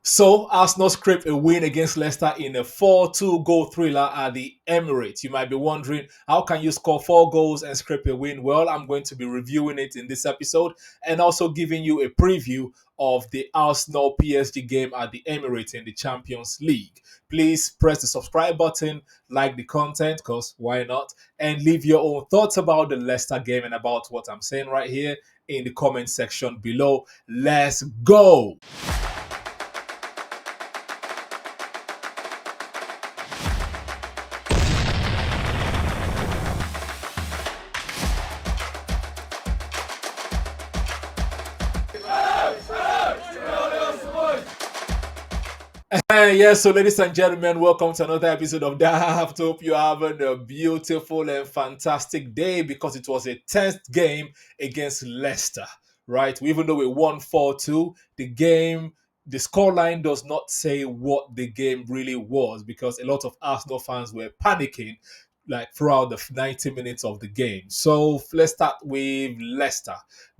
So, Arsenal scraped a win against Leicester in a 4-2 goal thriller at the Emirates. You might be wondering, how can you score 4 goals and scrape a win? Well, I'm going to be reviewing it in this episode and also giving you a preview of the Arsenal PSG game at the Emirates in the Champions League. Please press the subscribe button, like the content, because why not? And leave your own thoughts about the Leicester game and about what I'm saying right here in the comment section below. Let's go! So ladies and gentlemen, welcome to another episode of Daaaft. Hope you're having a beautiful and fantastic day because it was a tenth game against Leicester, right? Even though we won 4-2, the scoreline does not say what the game really was because a lot of Arsenal fans were panicking like throughout the 90 minutes of the game. So let's start with Leicester.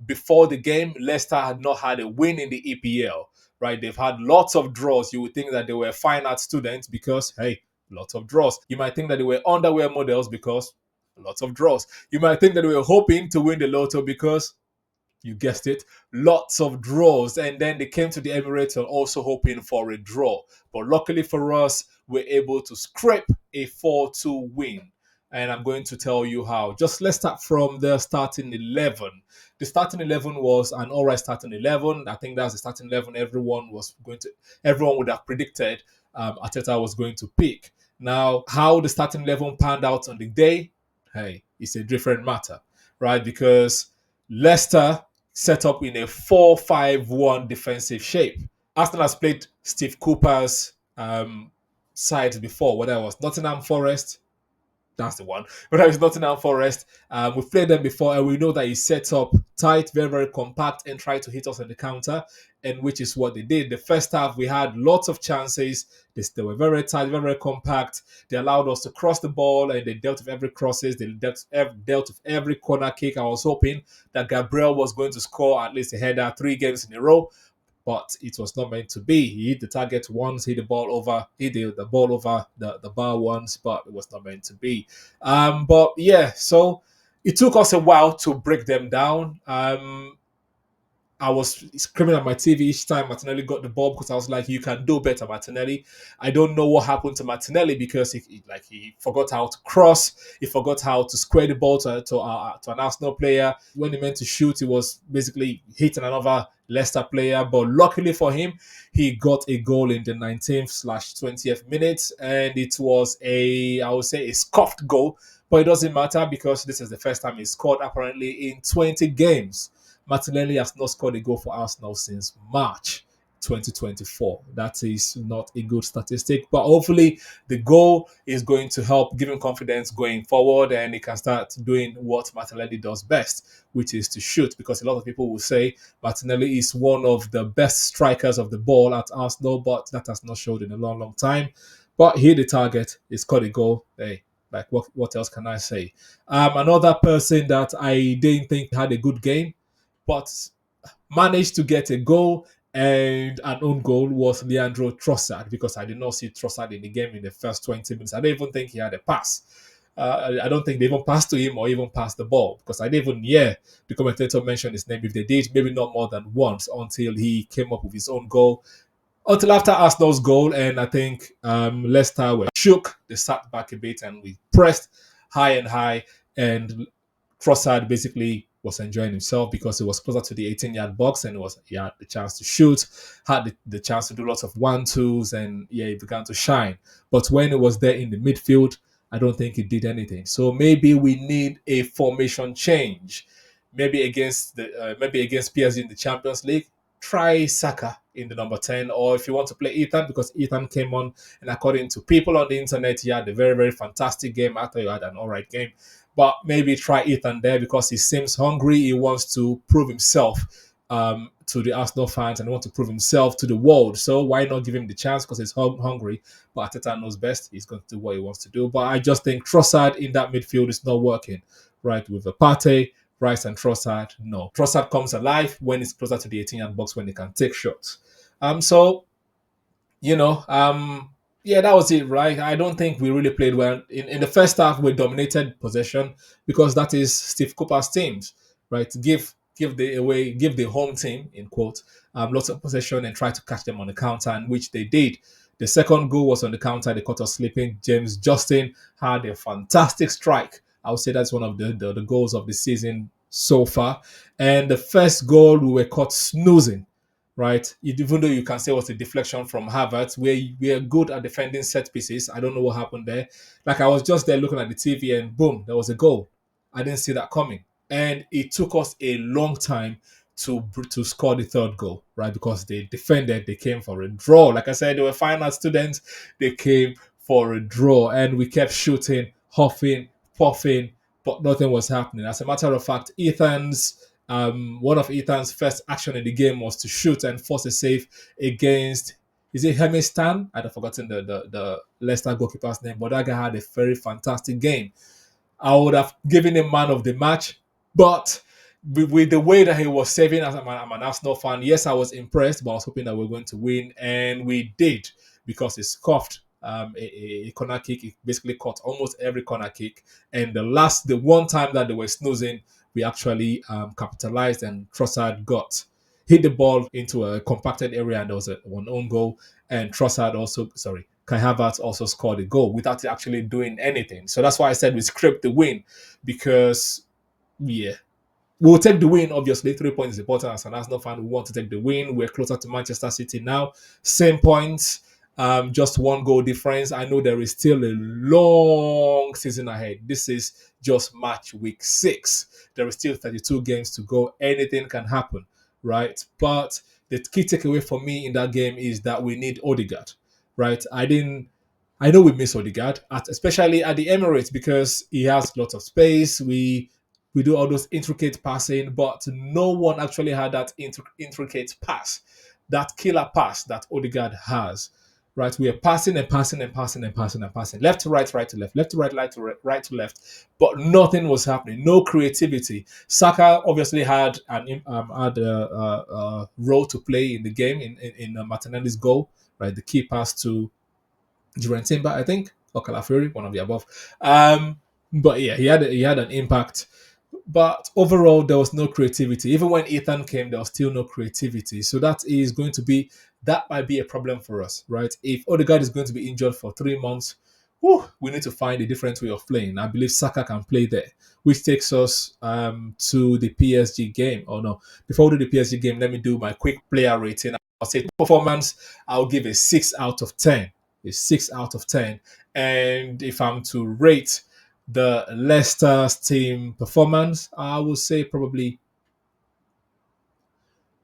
Before the game, Leicester had not had a win in the EPL, right? They've had lots of draws. You would think that they were fine art students because, hey, lots of draws. You might think that they were underwear models because lots of draws. You might think that they were hoping to win the lotto because, you guessed it, lots of draws. And then they came to the Emirates and also hoping for a draw. But luckily for us, we're able to scrape a 4-2 win. And I'm going to tell you how. Just let's start from the starting 11. The starting 11 was an alright starting 11. I think that's the starting 11 everyone would have predicted Arteta was going to pick. Now, how the starting 11 panned out on the day, hey, it's a different matter, right? Because Leicester set up in a 4-5-1 defensive shape. Arsenal has played Steve Cooper's side before, whether it was Nottingham Forest, that's the one. But it's Nottingham Forest. We've played them before, and we know that he sets up tight, very, very compact, and tried to hit us on the counter, and which is what they did. The first half, we had lots of chances. They were very tight, very, very compact. They allowed us to cross the ball, and they dealt with every crosses. They dealt with every corner kick. I was hoping that Gabriel was going to score at least a header 3 games in a row, but it was not meant to be. He hit the target once, hit the ball over the bar once, but it was not meant to be. But yeah, so it took us a while to break them down. I was screaming at my TV each time Martinelli got the ball because I was like, "You can do better, Martinelli." I don't know what happened to Martinelli because he forgot how to cross, he forgot how to square the ball to an Arsenal player. When he meant to shoot, he was basically hitting another Leicester player. But luckily for him, he got a goal in the 19th/20th minute, and it was I would say, a scuffed goal. But it doesn't matter because this is the first time he scored apparently in 20 games. Martinelli has not scored a goal for Arsenal since March 2024. That is not a good statistic, but hopefully the goal is going to help give him confidence going forward and he can start doing what Martinelli does best, which is to shoot, because a lot of people will say Martinelli is one of the best strikers of the ball at Arsenal, but that has not showed in a long, long time. But he hit the target, he scored a goal. Hey, like what else can I say? Another person that I didn't think had a good game but managed to get a goal and an own goal was Leandro Trossard, because I did not see Trossard in the game in the first 20 minutes. I don't even think he had a pass. I don't think they even passed to him or even passed the ball, because I didn't even hear the commentator mention his name. If they did, maybe not more than once, until he came up with his own goal. Until after Arsenal's goal, and I think Leicester were shook. They sat back a bit and we pressed high and high, and Trossard basically was enjoying himself because he was closer to the 18-yard box and he had the chance to shoot, had the chance to do lots of 1-2s, and yeah, he began to shine. But when it was there in the midfield, I don't think he did anything. So maybe we need a formation change. Maybe against PSG in the Champions League, try Saka in the number 10, or if you want to play Ethan, because Ethan came on, and according to people on the internet, he had a very, very fantastic game. I thought he had an all right game. But maybe try Ethan there because he seems hungry. He wants to prove himself to the Arsenal fans and want to prove himself to the world. So why not give him the chance, because he's hungry. But Arteta knows best. He's going to do what he wants to do. But I just think Trossard in that midfield is not working. Right, with the Partey, Rice and Trossard, no. Trossard comes alive when it's closer to the 18-yard box when he can take shots. So you know, yeah, that was it, right? I don't think we really played well in the first half. We dominated possession because that is Steve Cooper's teams, right? Give the home team in quote lots of possession and try to catch them on the counter, and which they did. The second goal was on the counter. They caught us sleeping. James Justin had a fantastic strike. I would say that's one of the goals of the season so far. And the first goal, we were caught snoozing, right? Even though you can say it was a deflection from Havertz, we're good at defending set pieces. I don't know what happened there. Like I was just there looking at the TV and boom, there was a goal. I didn't see that coming. And it took us a long time to score the third goal, right? Because they defended, they came for a draw. Like I said, they were final students, they came for a draw, and we kept shooting, huffing, puffing, but nothing was happening. As a matter of fact, one of Ethan's first action in the game was to shoot and force a save against, is it Hemistan? I'd have forgotten the Leicester goalkeeper's name, but that guy had a very fantastic game. I would have given him man of the match, but with the way that he was saving, as I'm an Arsenal fan, yes, I was impressed, but I was hoping that we were going to win, and we did because he scuffed a corner kick. He basically caught almost every corner kick, and the one time that they were snoozing, we actually capitalized, and Trossard got hit the ball into a compacted area, and there was one own goal, and Trossard also, sorry, Kai Havertz also scored a goal without actually doing anything. So that's why I said we scraped the win because, yeah, we'll take the win. Obviously, 3 points is important. As an Arsenal fan, we want to take the win. We're closer to Manchester City now. Same points, just one goal difference. I know there is still a long season ahead. This is just match week 6. There is still 32 games to go. Anything can happen, right? But the key takeaway for me in that game is that we need Odegaard, right? I know we miss Odegaard, especially at the Emirates because he has lots of space. We do all those intricate passing, but no one actually had that intricate pass, that killer pass that Odegaard has. Right, we are passing and passing and passing and passing and passing, left to right to left, left to right to left, but nothing was happening. No creativity. Saka obviously had a role to play in the game in Martinelli's goal, right? The key pass to Timber, I think, or Calafiori, one of the above. But yeah, he had an impact. But overall, there was no creativity. Even when Ethan came, there was still no creativity. So that might be a problem for us, right? If Odegaard is going to be injured for 3 months, we need to find a different way of playing. I believe Saka can play there, which takes us to the PSG game. Oh no, before we do the PSG game, let me do my quick player rating. I'll say performance, I'll give a 6 out of 10. A 6 out of 10. And if I'm to rate the Leicester's team performance, I would say probably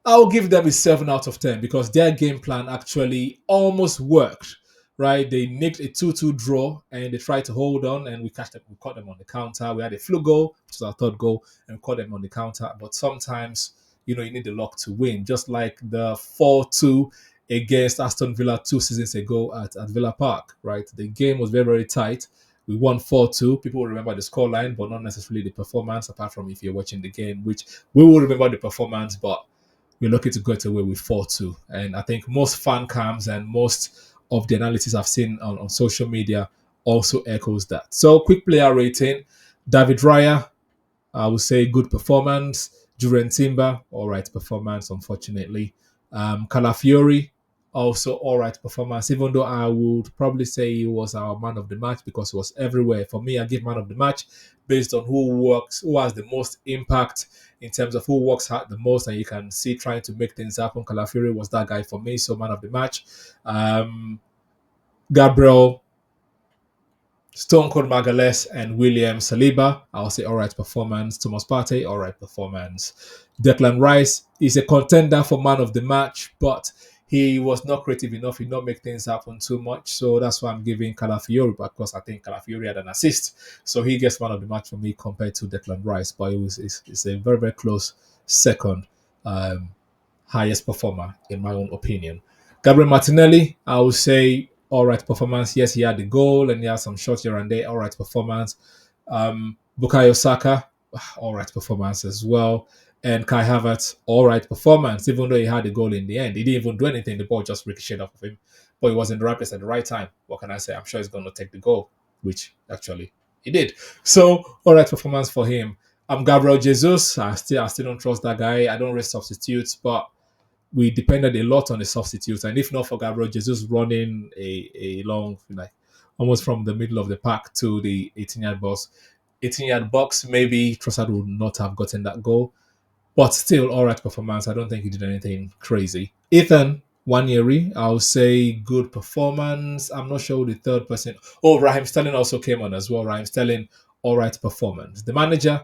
I'll give them a 7 out of 10 because their game plan actually almost worked. Right, they nicked a 2-2 draw and they tried to hold on, and we catch them. We caught them on the counter. We had a flu goal, which was our third goal, and we caught them on the counter. But sometimes, you need the luck to win, just like the 4-2 against Aston Villa 2 seasons ago at Villa Park. Right, the game was very very tight. We won 4-2. People will remember the scoreline, but not necessarily the performance. Apart from if you're watching the game, which we will remember the performance, but we're lucky to get away with 4-2. And I think most fan cams and most of the analysis I've seen on social media also echoes that. So, quick player rating: David Raya, I would say good performance. Timber, all right performance, unfortunately. Calafiori, also all right performance, even though I would probably say he was our man of the match because he was everywhere. For me, I give man of the match based on who has the most impact in terms of who works hard the most, and you can see trying to make things happen. Calafiori was that guy for me, so man of the match. Gabriel, Stone Cold Magalhaes, and William Saliba, I'll say all right performance. Thomas Partey, all right performance. Declan Rice is a contender for man of the match, but he was not creative enough. He did not make things happen too much. So that's why I'm giving Calafiori, because I think Calafiori had an assist. So he gets man of the match for me compared to Declan Rice, but it's a very, very close second highest performer, in my own opinion. Gabriel Martinelli, I would say all right performance. Yes, he had the goal and he had some shots here and there. All right performance. Bukayo Saka, all right performance as well. And Kai Havertz, all right performance, even though he had a goal in the end. He didn't even do anything. The ball just ricocheted off of him. But he was in the right place at the right time. What can I say? I'm sure he's going to take the goal, which actually he did. So, all right performance for him. I'm Gabriel Jesus. I still don't trust that guy. I don't rate substitutes, but we depended a lot on the substitutes. And if not for Gabriel Jesus running a long, like almost from the middle of the park to the 18-yard box, 18-yard box, maybe Trossard would not have gotten that goal. But still, all right performance. I don't think he did anything crazy. Ethan Wanyeri, I'll say good performance. I'm not sure who the third person. Oh, Raheem Sterling also came on as well. Raheem Sterling, all right performance. The manager,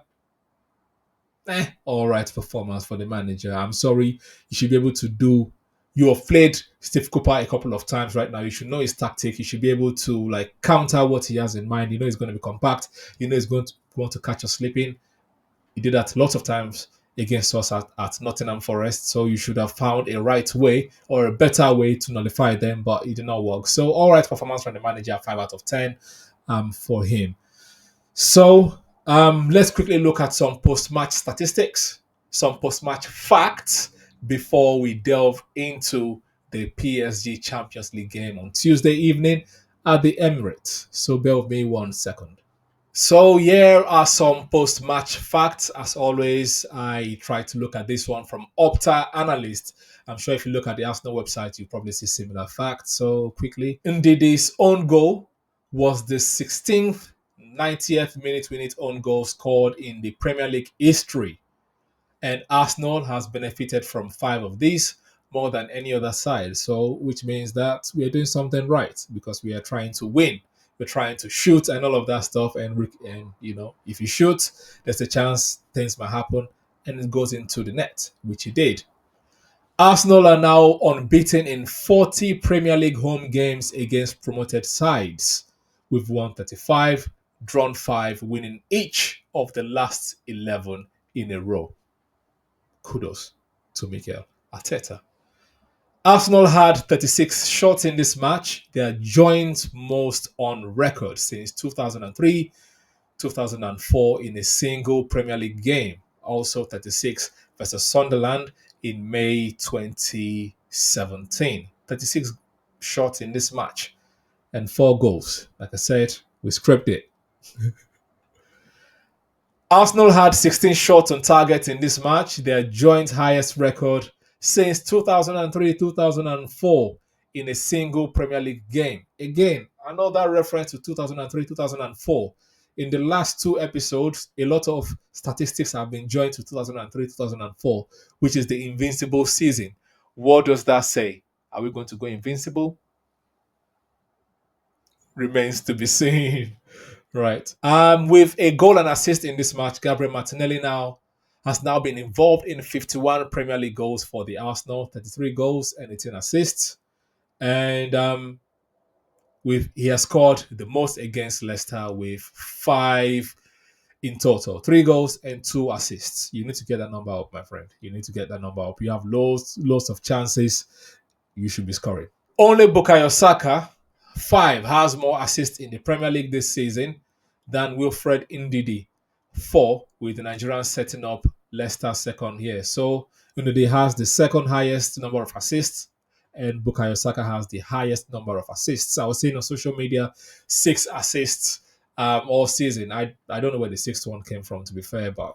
all right performance for the manager. I'm sorry. You should be able to do. You have played Steve Cooper a couple of times right now. You should know his tactic. You should be able to like counter what he has in mind. You know he's going to be compact. You know he's going to want to catch us sleeping. He did that lots of times against us at Nottingham Forest. So you should have found a right way or a better way to nullify them, but it did not work. So all right performance from the manager, 5 out of 10 for him. So let's quickly look at some post-match statistics, some post-match facts before we delve into the PSG Champions League game on Tuesday evening at the Emirates. So bear with me 1 second. So here are some post-match facts. As always, I try to look at this one from Opta Analyst. I'm sure if you look at the Arsenal website, you probably see similar facts. So quickly, Ndidi's own goal was the 16th, 90th minute own goal scored in the Premier League history. And Arsenal has benefited from 5 of these, more than any other side. So, which means that we are doing something right because we are trying to win. We're trying to shoot and all of that stuff. And you know, if you shoot, there's a chance things might happen and it goes into the net, which it did. Arsenal are now unbeaten in 40 Premier League home games against promoted sides. We've won 35, drawn 5, winning each of the last 11 in a row. Kudos to Mikel Arteta. Arsenal had 36 shots in this match, their joint most on record since 2003, 2004 in a single Premier League game. Also 36 versus Sunderland in May 2017. 36 shots in this match and 4 goals. Like I said, we scraped it. Arsenal had 16 shots on target in this match, their joint highest record since 2003-2004 in a single Premier League game. Again, another reference to 2003-2004. In the last 2 episodes, a lot of statistics have been joined to 2003-2004, which is the invincible season. What does that say? Are we going to go invincible? Remains to be seen. Right. With a goal and assist in this match, Gabriel Martinelli has now been involved in 51 Premier League goals for the Arsenal, 33 goals and 18 assists. And he has scored the most against Leicester with 5 in total, 3 goals and 2 assists. You need to get that number up, my friend. You need to get that number up. You have loads of chances. You should be scoring. Only Bukayo Saka, 5, has more assists in the Premier League this season than Wilfred Ndidi, 4, with the Nigerians setting up Leicester second here. So Ndidi has the second highest number of assists, and Bukayo Saka has the highest number of assists. I was seeing on social media 6 assists all season. I don't know where the 6th one came from, to be fair, but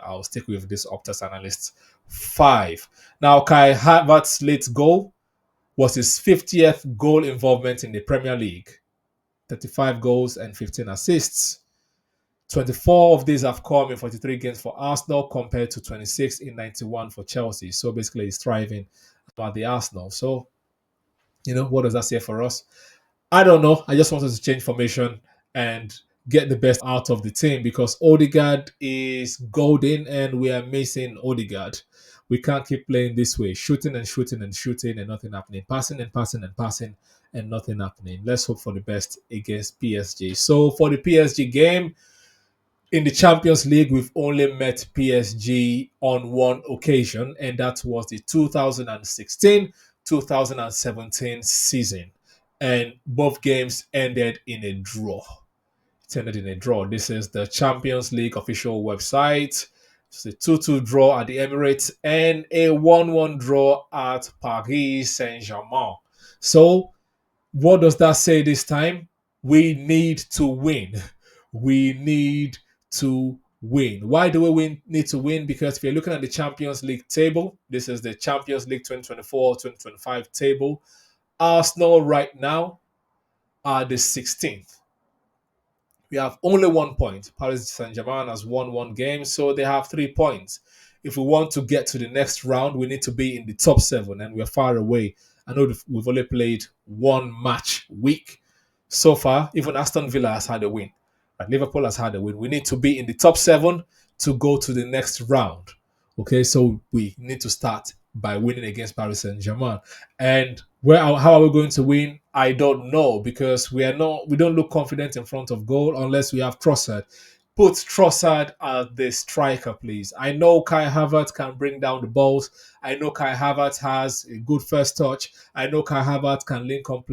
I'll stick with this Optus analyst. 5. Now, Kai Havertz's late goal was his 50th goal involvement in the Premier League. 35 goals and 15 assists. 24 of these have come in 43 games for Arsenal compared to 26 in 91 for Chelsea. So basically he's thriving about the Arsenal. So, what does that say for us? I don't know. I just wanted to change formation and get the best out of the team because Odegaard is golden and we are missing Odegaard. We can't keep playing this way, shooting and shooting and shooting and nothing happening, passing and passing and passing and nothing happening. Let's hope for the best against PSG. So for the PSG game, in the Champions League, we've only met PSG on one occasion, and that was the 2016-2017 season. And both games ended in a draw. It ended in a draw. This is the Champions League official website. It's a 2-2 draw at the Emirates and a 1-1 draw at Paris Saint-Germain. So, what does that say this time? We need to win. We need to win. Why do need to win? Because if you're looking at the Champions League table, this is the Champions League 2024-2025 table. Arsenal right now are the 16th. We have only 1 point. Paris Saint-Germain has won one game, so they have 3 points. If we want to get to the next round, we need to be in the top seven, and we're far away. I know we've only played one match week so far. Even Aston Villa has had a win. But Liverpool has had a win. We need to be in the top seven to go to the next round. Okay, so we need to start by winning against Paris Saint-Germain. And how are we going to win? I don't know, because we don't look confident in front of goal unless we have Trossard. Put Trossard as the striker, please. I know Kai Havertz can bring down the balls. I know Kai Havertz has a good first touch. I know Kai Havertz can link up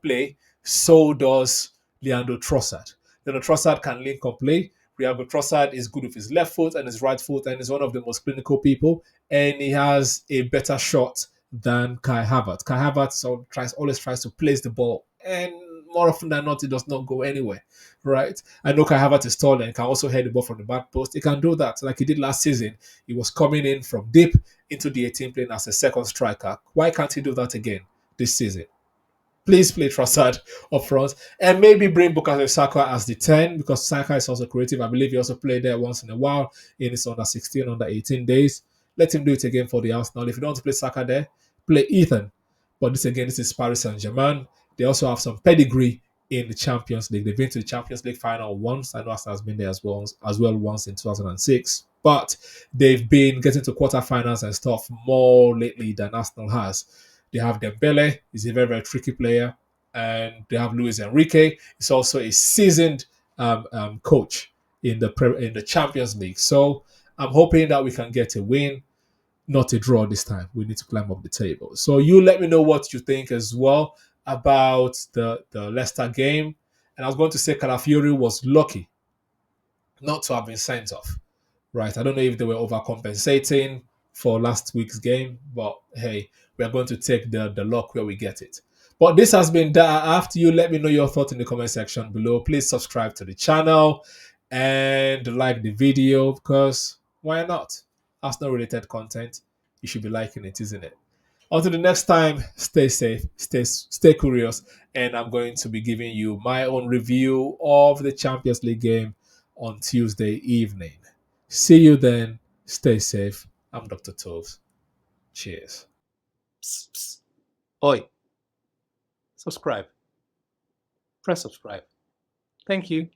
play. So does Leandro Trossard. Leandro Trossard can link up play. Leandro Trossard is good with his left foot and his right foot, and is one of the most clinical people. And he has a better shot than Kai Havertz. Kai Havertz always tries to place the ball, and more often than not, it does not go anywhere, right? I know Kai Havertz is tall and can also head the ball from the back post. He can do that like he did last season. He was coming in from deep into the 18 playing as a second striker. Why can't he do that again this season? Please play Trossard up front and maybe bring Bukayo Saka as the 10, because Saka is also creative. I believe he also played there once in a while in his under 16, under 18 days. Let him do it again for the Arsenal. If you don't want to play Saka there, play Ethan. But this is Paris Saint-Germain. They also have some pedigree in the Champions League. They've been to the Champions League final once. I know Arsenal has been there as well once in 2006. But they've been getting to quarterfinals and stuff more lately than Arsenal has. They have Dembele, he's a very, very tricky player. And they have Luis Enrique. He's also a seasoned coach in the Champions League. So I'm hoping that we can get a win, not a draw this time. We need to climb up the table. So you let me know what you think as well about the Leicester game. And I was going to say Calafiori was lucky not to have been sent off. Right. I don't know if they were overcompensating for last week's game, but hey, we are going to take the luck where we get it. But this has been Daaaft. You let me know your thoughts in the comment section below. Please subscribe to the channel and like the video, because why not? Arsenal related content. You should be liking it, isn't it? Until the next time, stay safe, stay curious, and I'm going to be giving you my own review of the Champions League game on Tuesday evening. See you then. Stay safe. I'm Dr. Toves. Cheers. Psst, psst. Oi. Subscribe. Press subscribe. Thank you.